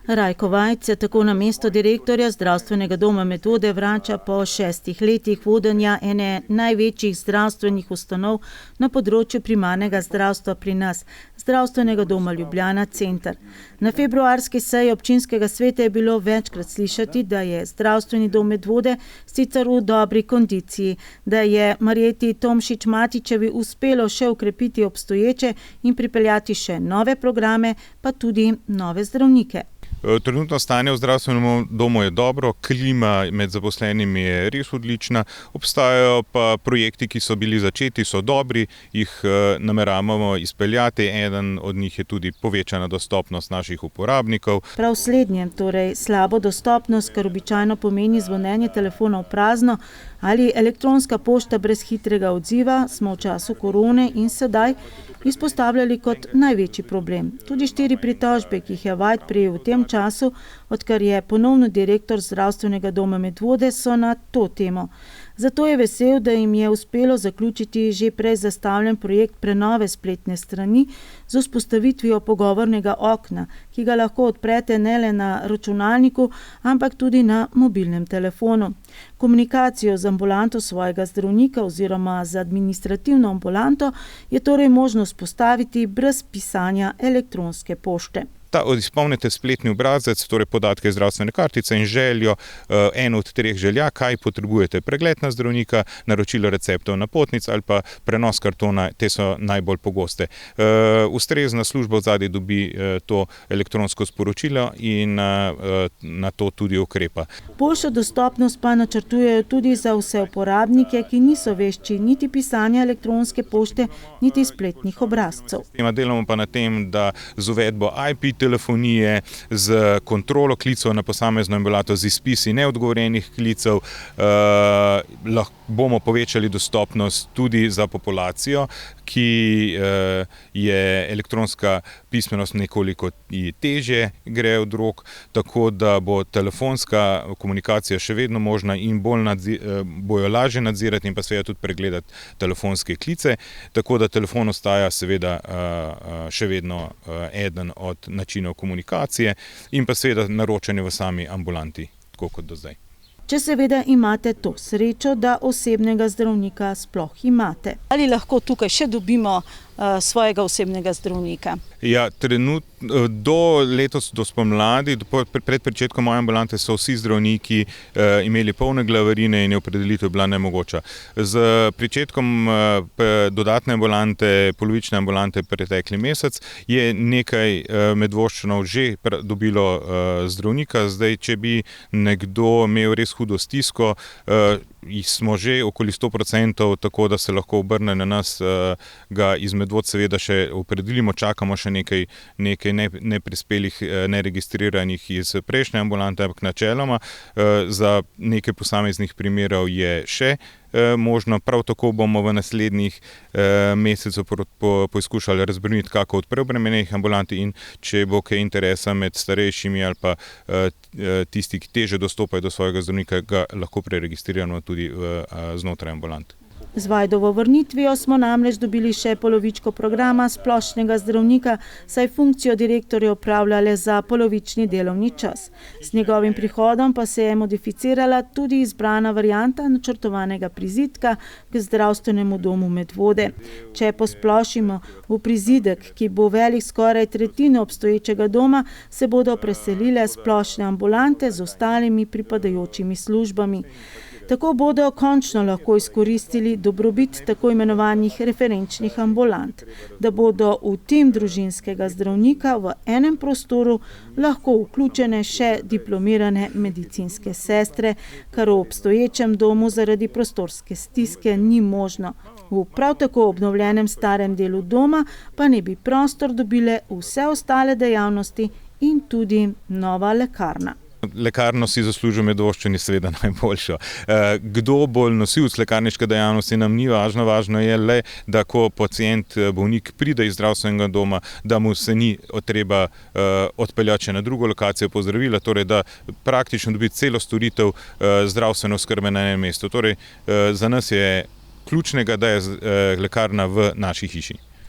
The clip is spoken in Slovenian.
Rajko Vajc se tako na mesto direktorja zdravstvenega doma Medvode vrača po 6 letih vodenja ene največjih zdravstvenih ustanov na področju primarnega zdravstva pri nas, zdravstvenega doma Ljubljana Center. Na februarski seji občinskega sveta je bilo večkrat slišati, da je zdravstveni dom Medvode sicer v dobri kondiciji, da je Marjeti Tomšič Matičevi uspelo še ukrepiti obstoječe in pripeljati še nove programe, pa tudi nove zdravnike. Trenutno stanje v zdravstvenem domu je dobro, klima med zaposlenimi je res odlična, obstajajo pa projekti, ki so bili začeti, so dobri, jih nameravamo izpeljati, eden od njih je tudi povečana dostopnost naših uporabnikov. Prav slednje, torej slabo dostopnost, kar običajno pomeni zvonjenje telefona v prazno ali elektronska pošta brez hitrega odziva, smo v času korone in sedaj izpostavljali kot največji problem. Tudi 4 pritožbe, ki jih je Vajt prejel v tem času, odkar je ponovno direktor zdravstvenega doma Medvode, so na to temo. Zato je vesel, da jim je uspelo zaključiti že prej zastavljen projekt prenove spletne strani z vzpostavitvijo pogovornega okna, ki ga lahko odprete ne le na računalniku, ampak tudi na mobilnem telefonu. Komunikacijo z ambulanto svojega zdravnika oziroma z administrativno ambulanto je torej možno vzpostaviti brez pisanja elektronske pošte. Izpolnite spletni obrazec, torej podatke zdravstvene kartice in željo, eno od 3 želja, kaj potrebujete, pregled na zdravnika, naročilo receptov napotnic ali pa prenos kartona, te so najbolj pogoste. Ustrezna služba odzadaj dobi to elektronsko sporočilo in na to tudi ukrepa. Boljšo dostopnost pa načrtujejo tudi za vse uporabnike, ki niso vešči niti pisanja elektronske pošte, niti spletnih obrazcev. Delamo pa na tem, da z uvedbo IP telefonije, z kontrolo klicev na posamezno ambulanto, z izpisi neodgovorjenih klicev, bomo povečali dostopnost tudi za populacijo, ki je elektronska pismenost nekoliko težje gre od rok, tako da bo telefonska komunikacija še vedno možna in bojo lažje nadzirati in pa seveda tudi pregledati telefonske klice, tako da telefon ostaja seveda še vedno eden od načinov komunikacije in pa seveda naročanje v sami ambulanti, tako kot do zdaj. Če seveda imate to srečo, da osebnega zdravnika sploh imate. Ali lahko tukaj še dobimo svojega osebnega zdravnika? Ja, do spomladi, pred pričetkom moje ambulante so vsi zdravniki imeli polne glavarine in je opredelitev bila nemogoča. Z pričetkom dodatne ambulante, polovične ambulante pretekli mesec, je nekaj Medvoščanov že dobilo zdravnika. Zdaj, če bi nekdo imel res hudo stisko, smo že okoli 100%, tako da se lahko obrne na nas, ga iz Medvod seveda še opredelimo, čakamo še nekaj neprispelih, neregistriranih iz prejšnje ambulante, ampak načeloma za nekaj posameznih primerov je še možno. Prav tako bomo v naslednjih mesecev poizkušali razbrniti kako od preobremenjenih ambulant in če bo kaj interesa med starejšimi ali pa tisti, ki teže dostopajo do svojega zdravnika, ga lahko preregistriramo tudi znotraj ambulant. Z Vajdovo vrnitvijo smo namreč dobili še polovičko programa splošnega zdravnika, saj funkcijo direktorja opravlja le za polovični delovni čas. S njegovim prihodom pa se je modificirala tudi izbrana varianta načrtovanega prizidka k zdravstvenemu domu Medvode. Če posplošimo, v prizidek, ki bo velik skoraj tretjino obstoječega doma, se bodo preselile splošne ambulante z ostalimi pripadajočimi službami. Tako bodo končno lahko izkoristili dobrobit tako imenovanih referenčnih ambulant, da bodo v tim družinskega zdravnika v enem prostoru lahko vključene še diplomirane medicinske sestre, kar v obstoječem domu zaradi prostorske stiske ni možno. V prav tako obnovljenem starem delu doma pa ne bi prostor dobile vse ostale dejavnosti in tudi nova lekarna. Lekarno si zaslužijo Medvoščani seveda najboljšo. Kdo bo nosilec lekarniške dejavnosti, nam ni važno, važno je le, da ko pacient, bolnik pride iz zdravstvenega doma, da mu se ni treba odpeljati še na drugo lokacijo po zdravila, torej da praktično dobi celo storitev zdravstvene oskrbe na enem mestu. Torej za nas je ključnega, da je lekarna v naši hiši.